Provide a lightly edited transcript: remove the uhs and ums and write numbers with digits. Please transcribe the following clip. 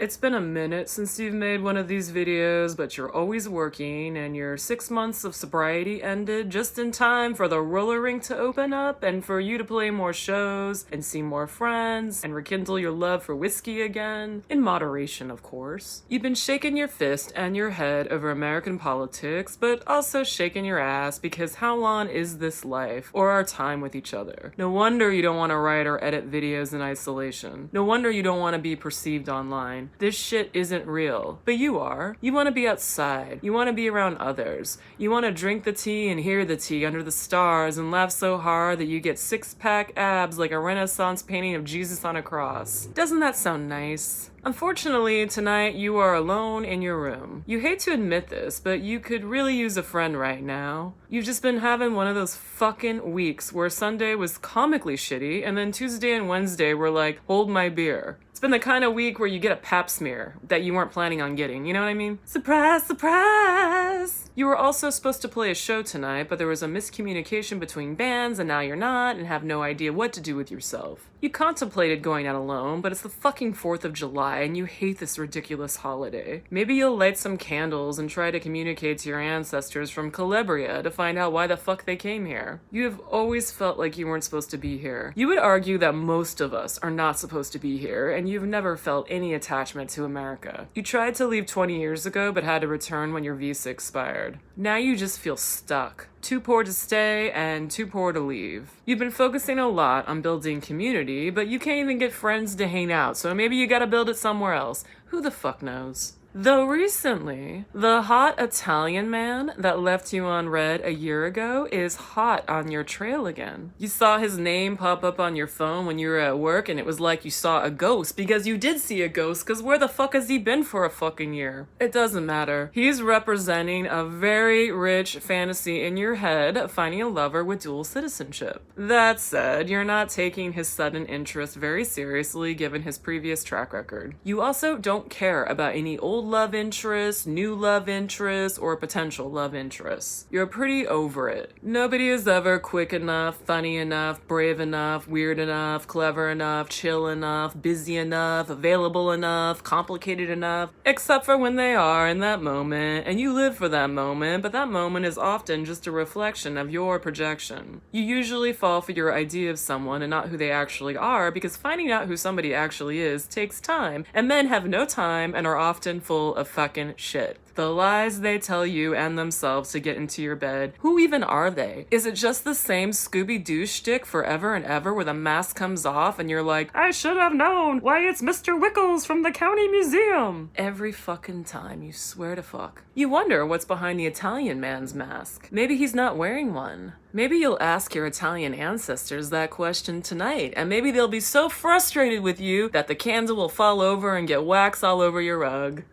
It's been a minute since you've made one of these videos, but you're always working, and your 6 months of sobriety ended just in time for the roller rink to open up and for you to play more shows and see more friends and rekindle your love for whiskey again. In moderation, of course. You've been shaking your fist and your head over American politics, but also shaking your ass because how long is this life or our time with each other? No wonder you don't want to write or edit videos in isolation. No wonder you don't want to be perceived online. This shit isn't real. But you are. You want to be outside. You want to be around others. You want to drink the tea and hear the tea under the stars and laugh so hard that you get six-pack abs like a Renaissance painting of Jesus on a cross. Doesn't that sound nice? Unfortunately, tonight you are alone in your room. You hate to admit this, but you could really use a friend right now. You've just been having one of those fucking weeks where Sunday was comically shitty, and then Tuesday and Wednesday were like, hold my beer. It's been the kind of week where you get a pap smear that you weren't planning on getting, you know what I mean? Surprise, surprise! You were also supposed to play a show tonight, but there was a miscommunication between bands, and now you're not, and have no idea what to do with yourself. You contemplated going out alone, but it's the fucking 4th of July, and you hate this ridiculous holiday. Maybe you'll light some candles and try to communicate to your ancestors from Calabria to find out why the fuck they came here. You have always felt like you weren't supposed to be here. You would argue that most of us are not supposed to be here, and you've never felt any attachment to America. You tried to leave 20 years ago, but had to return when your visa expired. Now you just feel stuck. Too poor to stay and too poor to leave. You've been focusing a lot on building community, but you can't even get friends to hang out, so maybe you gotta build it somewhere else. Who the fuck knows? Though recently, the hot Italian man that left you on red a year ago is hot on your trail again. You saw his name pop up on your phone when you were at work, and it was like you saw a ghost, because you did see a ghost, because where the fuck has he been for a fucking year? It doesn't matter. He's representing a very rich fantasy in your head, finding a lover with dual citizenship. That said, you're not taking his sudden interest very seriously given his previous track record. You also don't care about any old love interest, new love interest, or potential love interest. You're pretty over it. Nobody is ever quick enough, funny enough, brave enough, weird enough, clever enough, chill enough, busy enough, available enough, complicated enough, except for when they are in that moment, and you live for that moment, but that moment is often just a reflection of your projection. You usually fall for your idea of someone and not who they actually are, because finding out who somebody actually is takes time, and men have no time and are often full of fucking shit. The lies they tell you and themselves to get into your bed. Who even are they? Is it just the same Scooby-Doo shtick forever and ever where the mask comes off and you're like, I should have known! Why, it's Mr. Wickles from the county museum! Every fucking time, you swear to fuck. You wonder what's behind the Italian man's mask. Maybe he's not wearing one. Maybe you'll ask your Italian ancestors that question tonight, and maybe they'll be so frustrated with you that the candle will fall over and get wax all over your rug.